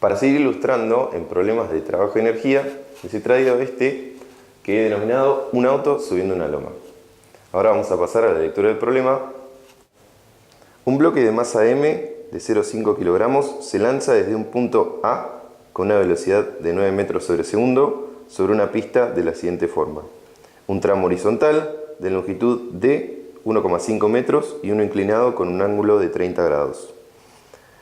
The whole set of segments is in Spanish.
Para seguir ilustrando en problemas de trabajo y energía, les he traído este que he denominado un auto subiendo una loma. Ahora vamos a pasar a la lectura del problema. Un bloque de masa m de 0,5 kilogramos se lanza desde un punto A con una velocidad de 9 metros sobre segundo sobre una pista de la siguiente forma. Un tramo horizontal de longitud de 1,5 metros y uno inclinado con un ángulo de 30 grados.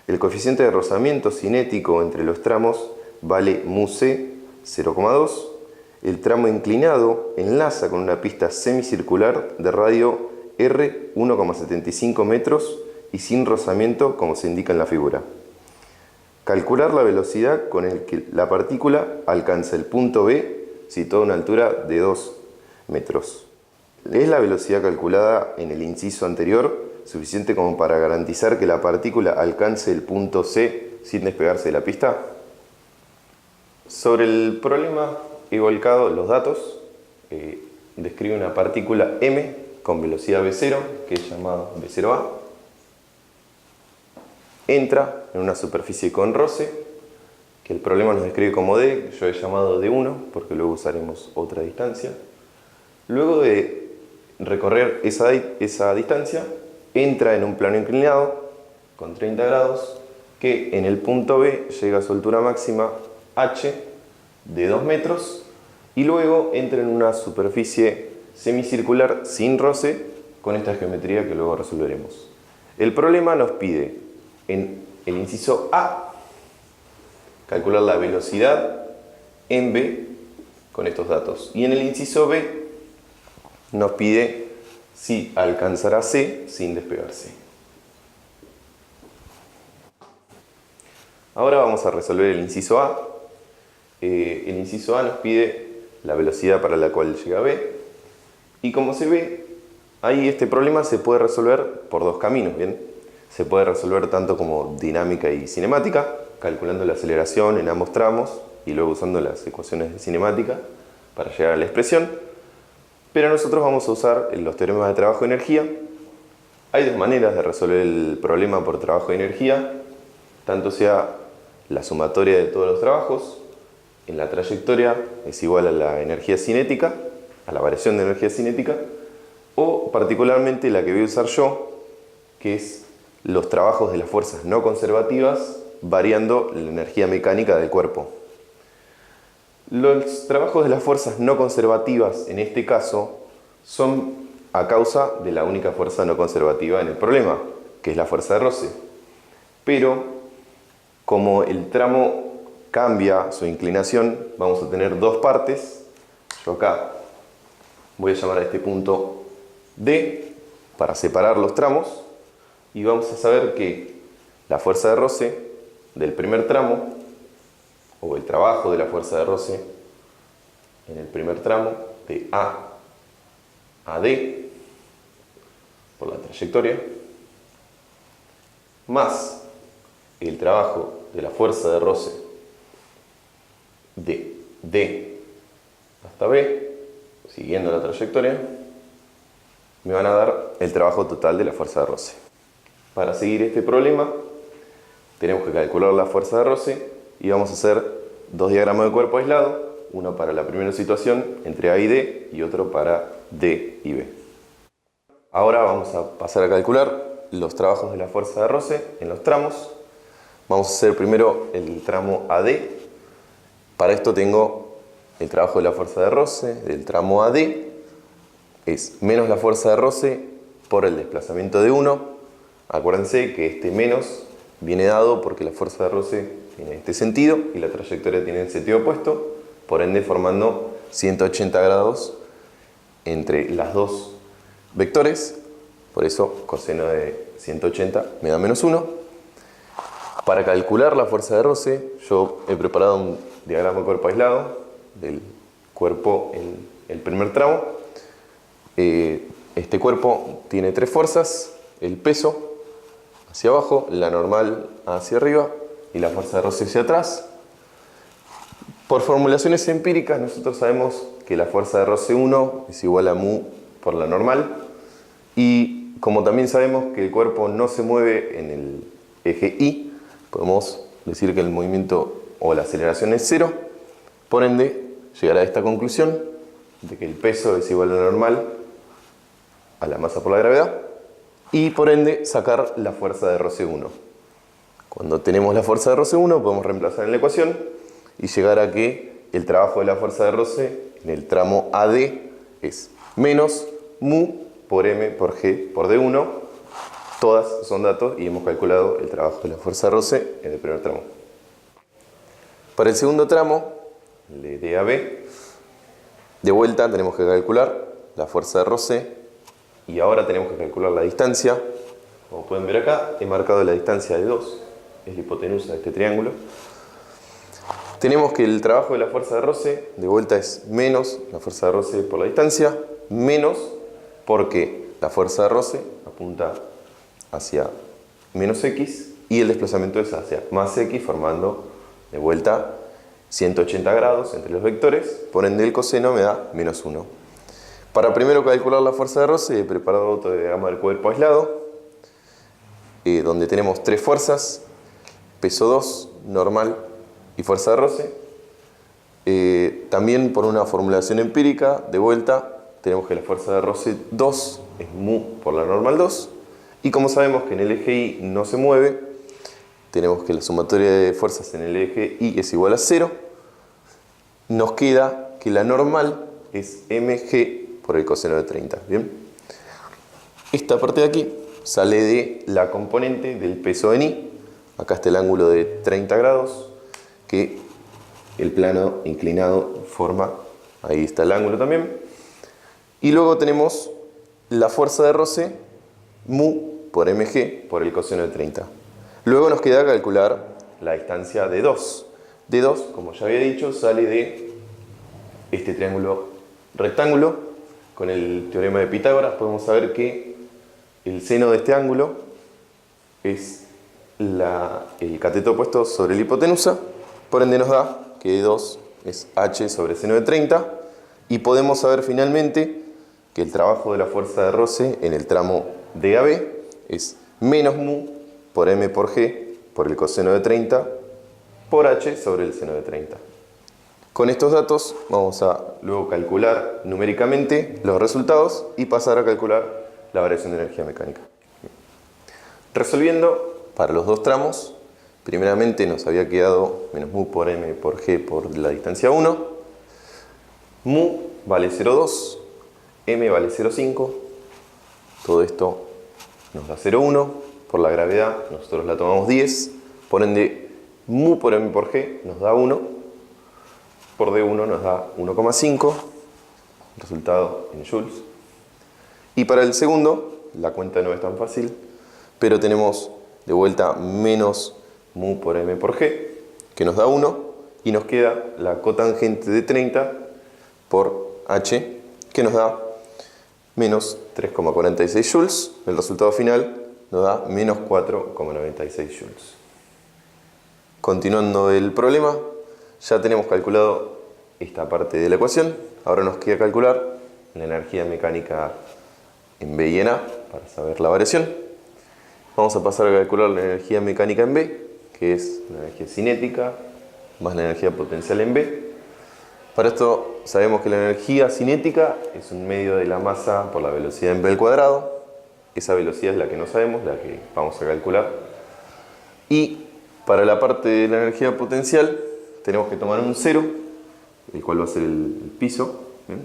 El coeficiente de rozamiento cinético entre los tramos vale μc 0,2. El tramo inclinado enlaza con una pista semicircular de radio r 1,75 metros y sin rozamiento como se indica en la figura. Calcular la velocidad con el que la partícula alcanza el punto B situado a una altura de 2 metros. ¿Es la velocidad calculada en el inciso anterior suficiente como para garantizar que la partícula alcance el punto C sin despegarse de la pista? Sobre el problema he volcado los datos. Describe una partícula M con velocidad V0, que es llamada V0A. Entra en una superficie con roce, que el problema nos describe como D, yo he llamado D1 porque luego usaremos otra distancia. Luego de recorrer esa distancia, entra en un plano inclinado con 30 grados, que en el punto B llega a su altura máxima h de 2 metros y luego entra en una superficie semicircular sin roce con esta geometría que luego resolveremos. El problema nos pide en el inciso A calcular la velocidad en B con estos datos, y en el inciso B nos pide si alcanzará C sin despegarse. Ahora vamos a resolver el inciso A. El inciso A nos pide la velocidad para la cual llega B, y como se ve, ahí este problema se puede resolver por dos caminos, ¿bien? Se puede resolver tanto como dinámica y cinemática, calculando la aceleración en ambos tramos y luego usando las ecuaciones de cinemática para llegar a la expresión. Pero nosotros vamos a usar los teoremas de trabajo y energía. Hay dos maneras de resolver el problema por trabajo y energía, tanto sea la sumatoria de todos los trabajos en la trayectoria es igual a la energía cinética, a la variación de energía cinética, o particularmente la que voy a usar yo, que es los trabajos de las fuerzas no conservativas variando la energía mecánica del cuerpo. Los trabajos de las fuerzas no conservativas en este caso son a causa de la única fuerza no conservativa en el problema, que es la fuerza de roce. Pero como el tramo cambia su inclinación, vamos a tener dos partes. Yo acá voy a llamar a este punto D para separar los tramos, y vamos a saber que la fuerza de roce del primer tramo, o el trabajo de la fuerza de roce en el primer tramo de A a D por la trayectoria, más el trabajo de la fuerza de roce de D hasta B, siguiendo la trayectoria, me van a dar el trabajo total de la fuerza de roce. Para seguir este problema tenemos que calcular la fuerza de roce y vamos a hacer dos diagramas de cuerpo aislado, uno para la primera situación entre A y D y otro para D y B. Ahora vamos a pasar a calcular los trabajos de la fuerza de roce en los tramos. Vamos a hacer primero el tramo AD. Para esto tengo el trabajo de la fuerza de roce del tramo AD, es menos la fuerza de roce por el desplazamiento de 1. Acuérdense que este menos viene dado porque la fuerza de roce tiene este sentido y la trayectoria tiene el sentido opuesto, por ende formando 180 grados entre las dos vectores. Por eso coseno de 180 me da menos 1. Para calcular la fuerza de roce, yo he preparado un diagrama de cuerpo aislado del cuerpo en el primer tramo. Este cuerpo tiene tres fuerzas: el peso hacia abajo, la normal hacia arriba y la fuerza de roce hacia atrás. Por formulaciones empíricas nosotros sabemos que la fuerza de roce 1 es igual a mu por la normal, y como también sabemos que el cuerpo no se mueve en el eje Y, podemos decir que el movimiento o la aceleración es cero. Por ende, llegar a esta conclusión de que el peso es igual a la normal a la masa por la gravedad y por ende sacar la fuerza de roce 1. Cuando tenemos la fuerza de roce 1 podemos reemplazar en la ecuación y llegar a que el trabajo de la fuerza de roce en el tramo AD es menos mu por m por g por d1. Todas son datos y hemos calculado el trabajo de la fuerza de roce en el primer tramo. Para el segundo tramo, el de D a B, de vuelta tenemos que calcular la fuerza de roce y ahora tenemos que calcular la distancia. Como pueden ver acá, he marcado la distancia de 2, es la hipotenusa de este triángulo. Tenemos que el trabajo de la fuerza de roce, de vuelta, es menos la fuerza de roce por la distancia, menos porque la fuerza de roce apunta hacia menos x y el desplazamiento es hacia más x, formando de vuelta 180 grados entre los vectores, por ende el coseno me da menos 1. Para primero calcular la fuerza de roce he preparado otro diagrama del cuerpo aislado, donde tenemos tres fuerzas, peso 2, normal y fuerza de roce. También por una formulación empírica, de vuelta, tenemos que la fuerza de roce 2 es mu por la normal 2. Y como sabemos que en el eje Y no se mueve, tenemos que la sumatoria de fuerzas en el eje Y es igual a 0. Nos queda que la normal es mg por el coseno de 30. ¿Bien? Esta parte de aquí sale de la componente del peso en Y. Acá está el ángulo de 30 grados que el plano inclinado forma. Ahí está el ángulo también. Y luego tenemos la fuerza de roce mu por mg por el coseno de 30. Luego nos queda calcular la distancia de 2. De 2, como ya había dicho, sale de este triángulo rectángulo. Con el teorema de Pitágoras podemos saber que el seno de este ángulo es el cateto opuesto sobre la hipotenusa. Por ende nos da que 2 es h sobre seno de 30. Y podemos saber finalmente que el trabajo de la fuerza de roce en el tramo DAB es menos mu por m por g por el coseno de 30 por h sobre el seno de 30. Con estos datos vamos a luego calcular numéricamente los resultados y pasar a calcular la variación de energía mecánica. Resolviendo para los dos tramos, primeramente nos había quedado menos mu por m por g por la distancia 1. Mu vale 0,2, m vale 0,5. Todo esto nos da 0,1. Por la gravedad nosotros la tomamos 10. Por ende, mu por m por g nos da 1. Por d1 nos da 1,5. Resultado en joules. Y para el segundo, la cuenta no es tan fácil, pero tenemos de vuelta menos mu por m por g, que nos da 1. Y nos queda la cotangente de 30 por h, que nos da menos 3,46 joules. El resultado final nos da menos 4,96 joules. Continuando el problema, ya tenemos calculado esta parte de la ecuación. Ahora nos queda calcular la energía mecánica en B y en A para saber la variación. Vamos a pasar a calcular la energía mecánica en B, que es la energía cinética más la energía potencial en B. Para esto sabemos que la energía cinética es un medio de la masa por la velocidad en B al cuadrado. Esa velocidad es la que no sabemos, la que vamos a calcular. Y para la parte de la energía potencial tenemos que tomar un 0, el cual va a ser el piso. ¿Bien?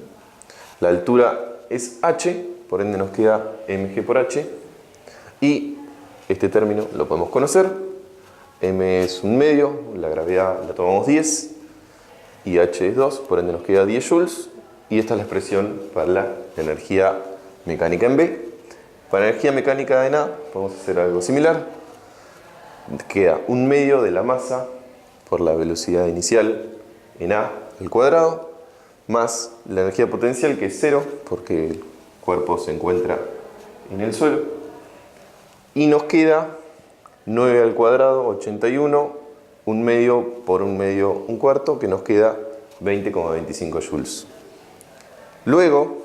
La altura es h, por ende nos queda mg por h. Y este término lo podemos conocer. M es un medio, la gravedad la tomamos 10. Y h es 2, por ende nos queda 10 joules. Y esta es la expresión para la energía mecánica en B. Para la energía mecánica en A podemos hacer algo similar. Queda un medio de la masa por la velocidad inicial en A al cuadrado, más la energía potencial, que es 0, porque el cuerpo se encuentra en el suelo. Y nos queda 9 al cuadrado, 81, un medio por un medio, un cuarto, que nos queda 20,25 joules. Luego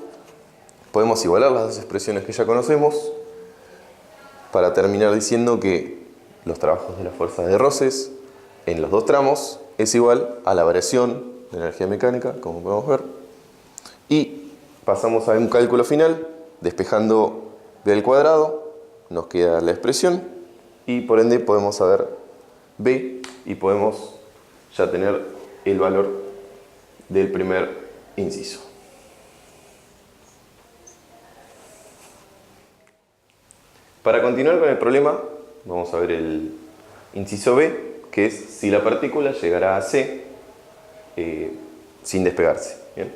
podemos igualar las dos expresiones que ya conocemos para terminar diciendo que los trabajos de las fuerzas de roces en los dos tramos es igual a la variación de energía mecánica, como podemos ver. Y pasamos a un cálculo final, despejando b al cuadrado, nos queda la expresión y por ende podemos saber b y podemos ya tener el valor del primer inciso. Para continuar con el problema, vamos a ver el inciso B, que es si la partícula llegará a C sin despegarse. ¿Bien?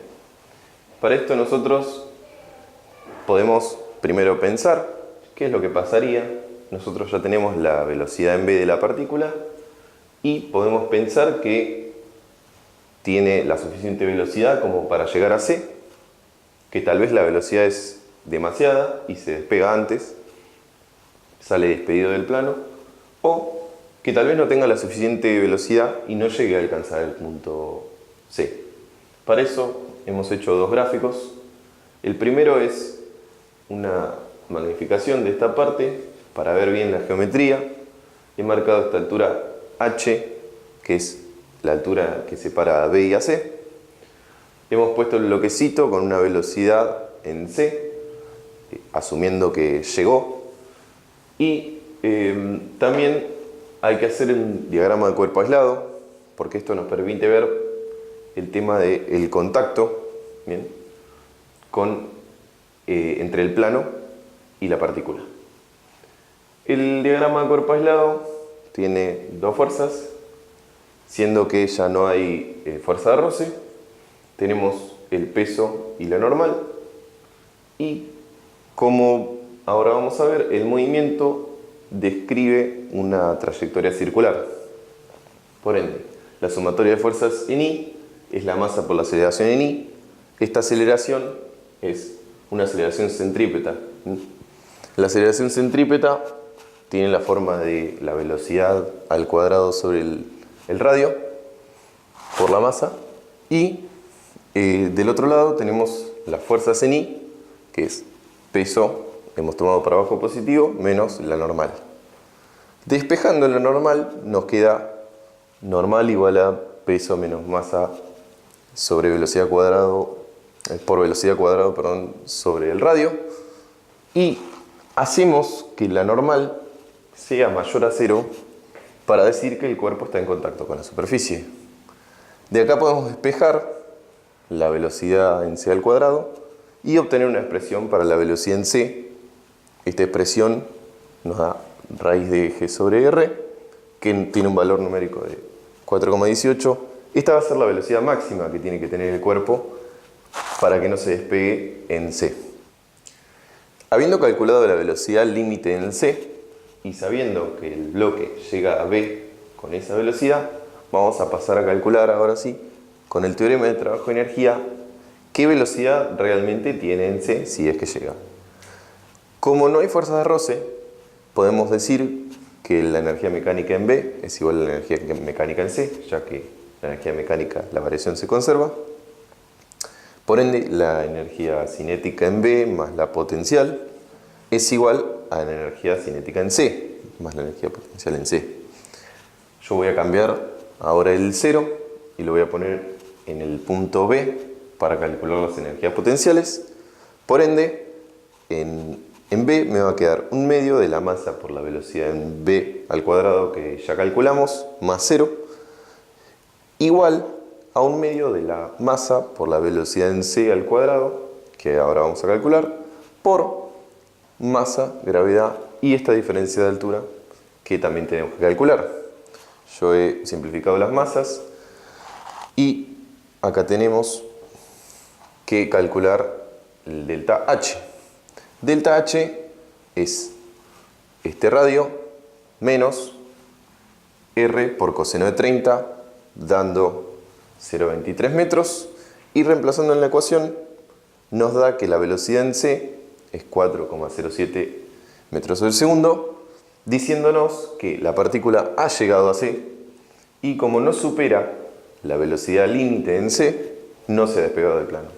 Para esto nosotros podemos primero pensar qué es lo que pasaría. Nosotros ya tenemos la velocidad en v de la partícula y podemos pensar que tiene la suficiente velocidad como para llegar a C, que tal vez la velocidad es demasiada y se despega antes, sale despedido del plano, o que tal vez no tenga la suficiente velocidad y no llegue a alcanzar el punto C. Para eso hemos hecho dos gráficos. El primero es una magnificación de esta parte para ver bien la geometría. He marcado esta altura H, que es la altura que separa a B y a C. Hemos puesto el bloquecito con una velocidad en C, asumiendo que llegó. Y también hay que hacer un diagrama de cuerpo aislado, porque esto nos permite ver el tema del contacto, ¿bien?, entre el plano y la partícula. El diagrama de cuerpo aislado tiene dos fuerzas, siendo que ya no hay fuerza de roce. Tenemos el peso y la normal. Y como ahora vamos a ver, el movimiento describe una trayectoria circular. Por ende, la sumatoria de fuerzas en I es la masa por la aceleración en I. Esta aceleración es una aceleración centrípeta. La aceleración centrípeta tiene la forma de la velocidad al cuadrado sobre el radio por la masa. Y del otro lado tenemos las fuerzas en I, que es peso, hemos tomado para abajo positivo, menos la normal. Despejando la normal nos queda normal igual a peso menos masa sobre velocidad cuadrado, por velocidad cuadrado, perdón, sobre el radio. Y hacemos que la normal sea mayor a 0 para decir que el cuerpo está en contacto con la superficie. De acá podemos despejar la velocidad en c al cuadrado y obtener una expresión para la velocidad en c. Esta expresión nos da raíz de g sobre r, que tiene un valor numérico de 4,18. Esta va a ser la velocidad máxima que tiene que tener el cuerpo para que no se despegue en c. Habiendo calculado la velocidad límite en c y sabiendo que el bloque llega a b con esa velocidad, vamos a pasar a calcular ahora sí, con el teorema de trabajo de energía, qué velocidad realmente tiene en c si es que llega. Como no hay fuerza de roce, podemos decir que la energía mecánica en B es igual a la energía mecánica en C, ya que la energía mecánica, la variación se conserva. Por ende, la energía cinética en B más la potencial es igual a la energía cinética en C, más la energía potencial en C. Yo voy a cambiar ahora el 0 y lo voy a poner en el punto B para calcular las energías potenciales. Por ende, en B me va a quedar un medio de la masa por la velocidad en B al cuadrado que ya calculamos, más 0, igual a un medio de la masa por la velocidad en C al cuadrado, que ahora vamos a calcular, por masa, gravedad y esta diferencia de altura que también tenemos que calcular. Yo he simplificado las masas y acá tenemos que calcular el delta H. Delta H es este radio menos R por coseno de 30, dando 0,23 metros. Y reemplazando en la ecuación, nos da que la velocidad en C es 4,07 metros sobre segundo, diciéndonos que la partícula ha llegado a C y como no supera la velocidad límite en C, no se ha despegado del plano.